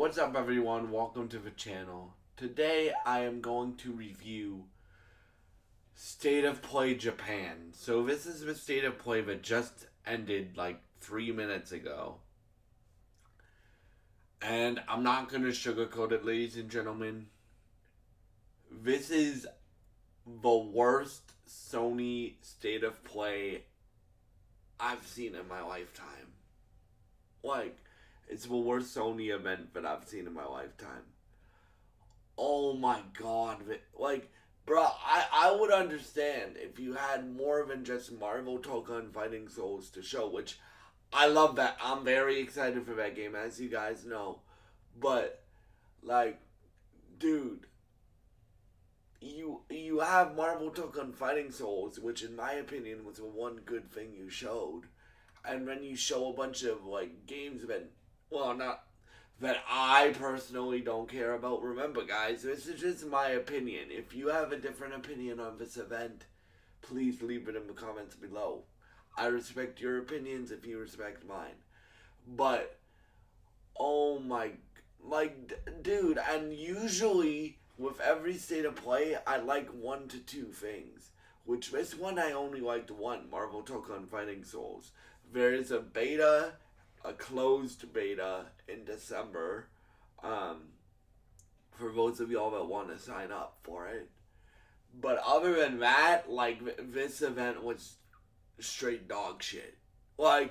What's up, everyone? Welcome to the channel. Today I am going to review State of Play Japan. So this is the State of Play that just ended like 3 minutes ago. And I'm not going to sugarcoat it, ladies and gentlemen. This is the worst Sony State of Play I've seen in my lifetime. It's the worst Sony event that I've seen in my lifetime. Oh my god. Bro, I would understand if you had more than just Marvel Token Fighting Souls to show, which I love that. I'm very excited for that game, as you guys know. But, dude, you have Marvel Token Fighting Souls, which in my opinion was the one good thing you showed. And then you show a bunch of, games not that I personally don't care about. Remember, guys, this is just my opinion. If you have a different opinion on this event, please leave it in the comments below. I respect your opinions if you respect mine. But, oh my, dude, and usually with every State of Play, I like 1 to 2 things. Which this one I only liked one, Marvel Token Fighting Souls. There is a beta, a closed beta in December, for those of y'all that want to sign up for it. But other than that, this event was straight dog shit. I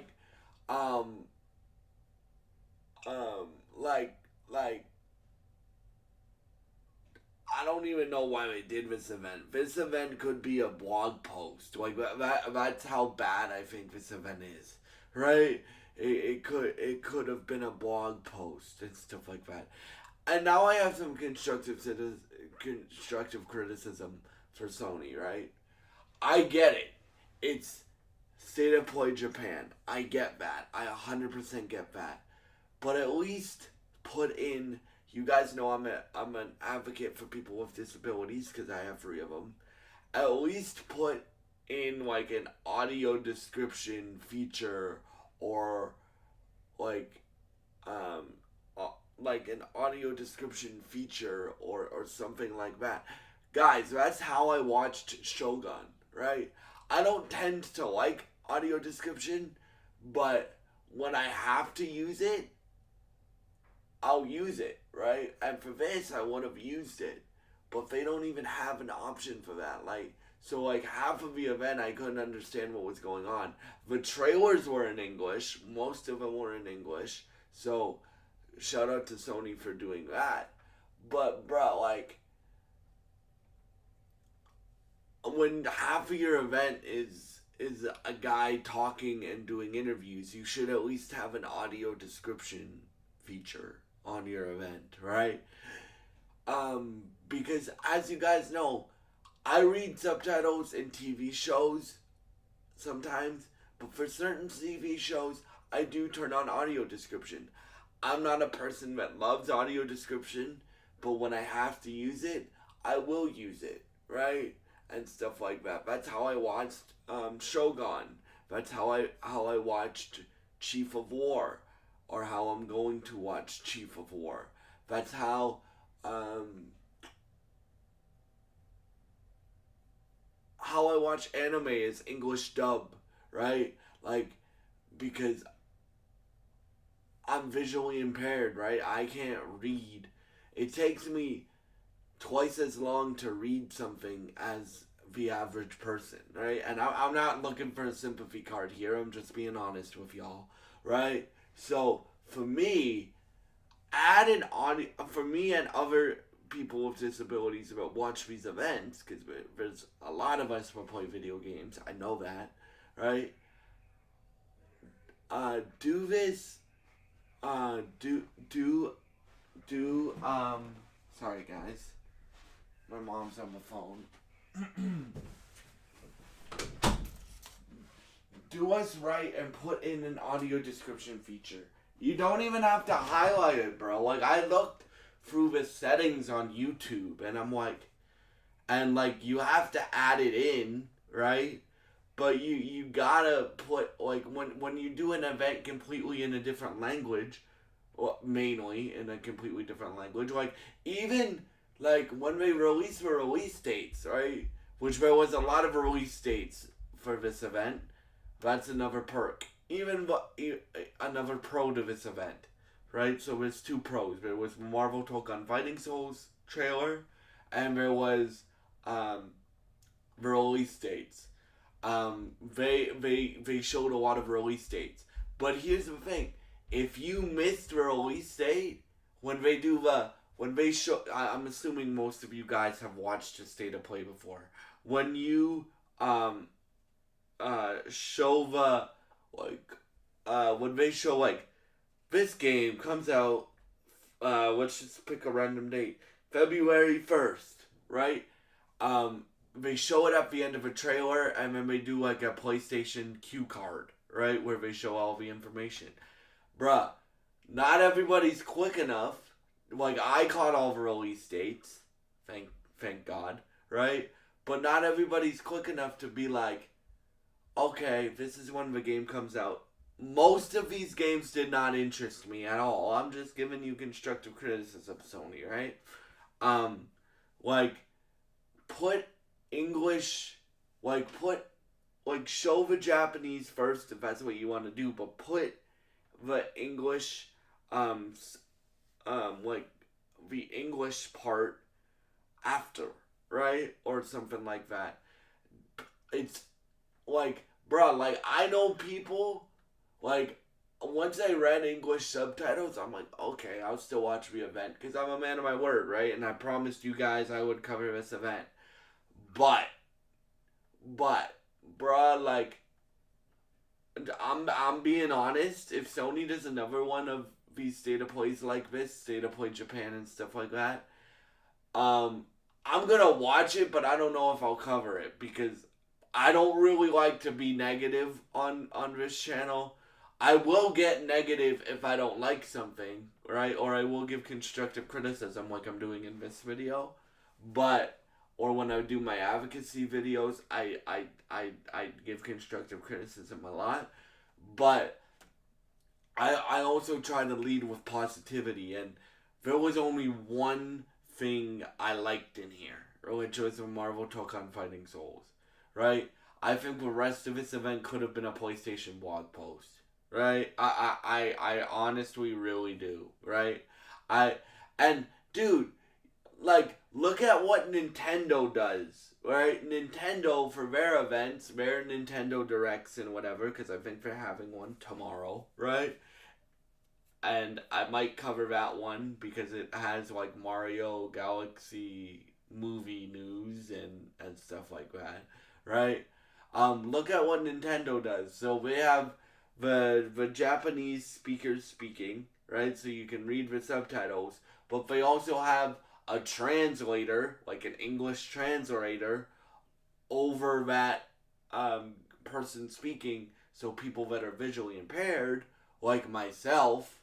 don't even know why they did this event. This event could be a blog post. That's how bad I think this event is. Right? It could have been a blog post and stuff like that. And now I have some constructive criticism for Sony, right? I get it. It's State of Play Japan. I get that. I 100% get that. But at least put in... You guys know I'm an advocate for people with disabilities because I have 3 of them. At least put in an audio description feature or an audio description feature or something like that. Guys, that's how I watched Shogun, right? I don't tend to like audio description, but when I have to use it, I'll use it, right? And for this, I would have used it. But they don't even have an option for that. So half of the event, I couldn't understand what was going on. The trailers were in English. Most of them were in English. So, shout out to Sony for doing that. But, bro, when half of your event is a guy talking and doing interviews, you should at least have an audio description feature on your event, right? Because as you guys know, I read subtitles in TV shows sometimes, but for certain TV shows, I do turn on audio description. I'm not a person that loves audio description, but when I have to use it, I will use it, right? And stuff like that. That's how I watched Shogun. That's how I watched Chief of War. Or how I'm going to watch Chief of War. That's how I watch anime is English dub, right? Because I'm visually impaired, right? I can't read. It takes me twice as long to read something as the average person, right? And I'm not looking for a sympathy card here. I'm just being honest with y'all, right? So, for me, add an audio... For me and other people with disabilities that watch these events, because there's a lot of us who play video games, I know that, right? Do this... Sorry, guys. My mom's on the phone. Do us right and put in an audio description feature. You don't even have to highlight it, bro. I looked through the settings on YouTube, and I'm you have to add it in, right? But you gotta put, when you do an event completely in a different language, mainly in a completely different language. Like even like when they release the release dates, right? Which there was a lot of release dates for this event. That's another perk. Even another pro to this event, right? So there's two pros. There was Marvel Talk on Fighting Souls trailer, and there was um, the release dates. They showed a lot of release dates. But here's the thing: if you missed the release date when they show, I'm assuming most of you guys have watched a state of play before. When you show the like when they show like this game comes out, let's just pick a random date, February 1st, right? They show it at the end of a trailer, and then they do like a PlayStation cue card, right, where they show all the information. Bruh, not everybody's quick enough. Like I caught all the release dates, thank God, right? But not everybody's quick enough to be like, okay, this is when the game comes out. Most of these games did not interest me at all. I'm just giving you constructive criticism, Sony, right? Um, like put English, show the Japanese first if that's what you want to do, but put the English, um, like the English part after, right, or something like that. It's like, bruh, like I know people, like once I read English subtitles, I'm like, okay, I'll still watch the event because I'm a man of my word, right? And I promised you guys I would cover this event. But, but, bruh, like, I'm being honest. If Sony does another one of these state of plays like this, state of play Japan and stuff like that, um, I'm gonna watch it, but I don't know if I'll cover it because I don't really like to be negative on this channel. I will get negative if I don't like something, right? Or I will give constructive criticism like I'm doing in this video. But or when I do my advocacy videos, I give constructive criticism a lot. But I also try to lead with positivity, and there was only one thing I liked in here, which was a Marvel Talk on Fighting Souls, right? I think the rest of this event could have been a PlayStation blog post, right? I honestly really do, right? I and dude, like look at what Nintendo does, right? Nintendo for their events, their Nintendo Directs and whatever, because I think they're having one tomorrow, right? And I might cover that one because it has like Mario Galaxy movie news and stuff like that, right? Look at what Nintendo does. So they have the Japanese speakers speaking, right? So you can read the subtitles, but they also have a translator, like an English translator, over that person speaking, so people that are visually impaired, like myself,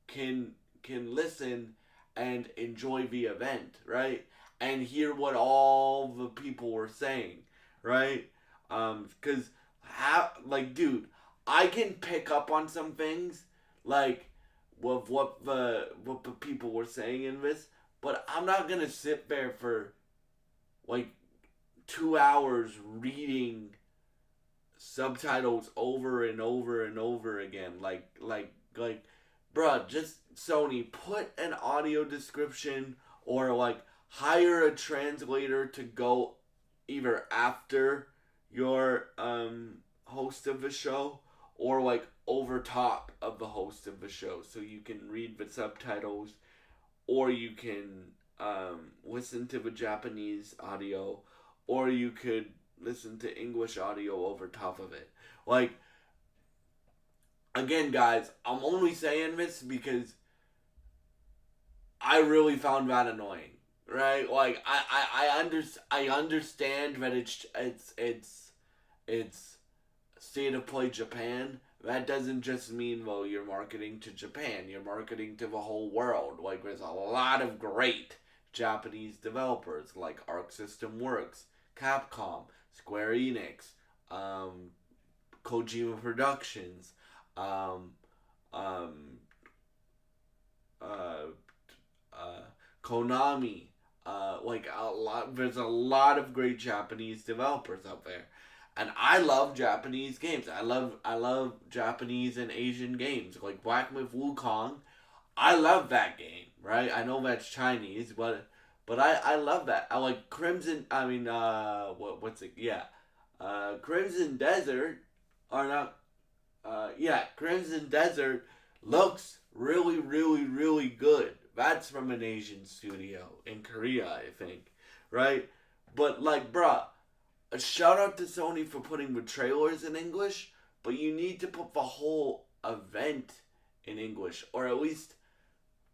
can listen and enjoy the event, right? And hear what all the people were saying, right? Because like, dude, I can pick up on some things, like with what the people were saying in this, but I'm not gonna sit there for like 2 hours reading subtitles over and over and over again. Like, bruh, just Sony, put an audio description or like hire a translator to go either after your host of the show or like over top of the host of the show so you can read the subtitles or you can listen to the Japanese audio or you could listen to English audio over top of it. Like, again, guys, I'm only saying this because I really found that annoying, right? Like, I understand that it's state of play Japan. That doesn't just mean, well, you're marketing to Japan. You're marketing to the whole world. Like, there's a lot of great Japanese developers like Arc System Works, Capcom, Square Enix, Kojima Productions, um, um, uh, Konami. Like a lot, there's a lot of great Japanese developers out there, and I love Japanese games. I love Japanese and Asian games like Black Myth Wukong. I love that game, right? I know that's Chinese, but I love that. I like Crimson. I mean, what's it? Yeah, Crimson Desert, or not? Yeah, Crimson Desert looks really, really, really good. That's from an Asian studio in Korea, I think, right? But like, bruh, a shout out to Sony for putting the trailers in English, but you need to put the whole event in English, or at least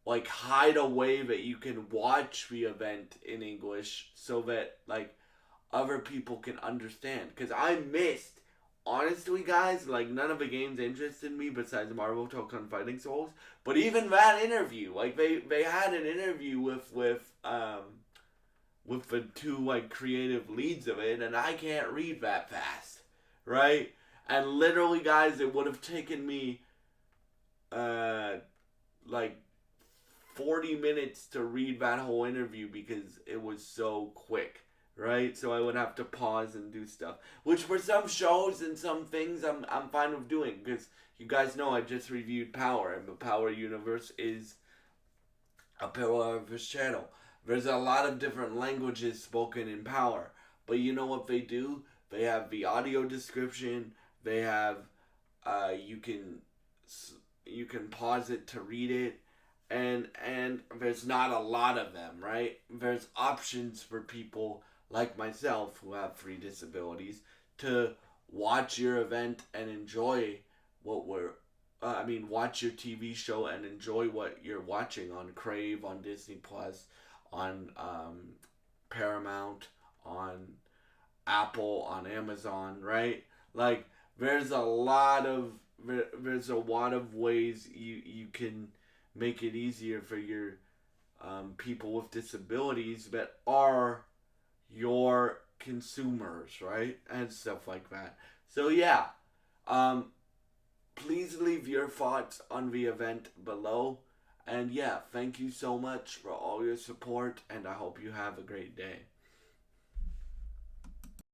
like hide a way that you can watch the event in English so that like other people can understand. Because I missed, honestly, guys, like none of the games interested me besides Marvel Token Fighting Souls. But even that interview, like they had an interview with the two like creative leads of it, and I can't read that fast, right? And literally, guys, it would have taken me uh like 40 minutes to read that whole interview because it was so quick, right? So I would have to pause and do stuff, which for some shows and some things I'm fine with doing because you guys know I just reviewed Power, and the Power universe is a pillar of this channel. There's a lot of different languages spoken in Power, but you know what they do? They have the audio description. They have you can pause it to read it, and there's not a lot of them, right? There's options for people like myself who have free disabilities to watch your event and enjoy what we're watch your TV show and enjoy what you're watching on Crave, on Disney Plus, on Paramount, on Apple, on Amazon, right? Like there's a lot of ways you can make it easier for your people with disabilities that are your consumers, right? And stuff like that. So yeah, um, please leave your thoughts on the event below. And yeah, thank you so much for all your support, and I hope you have a great day.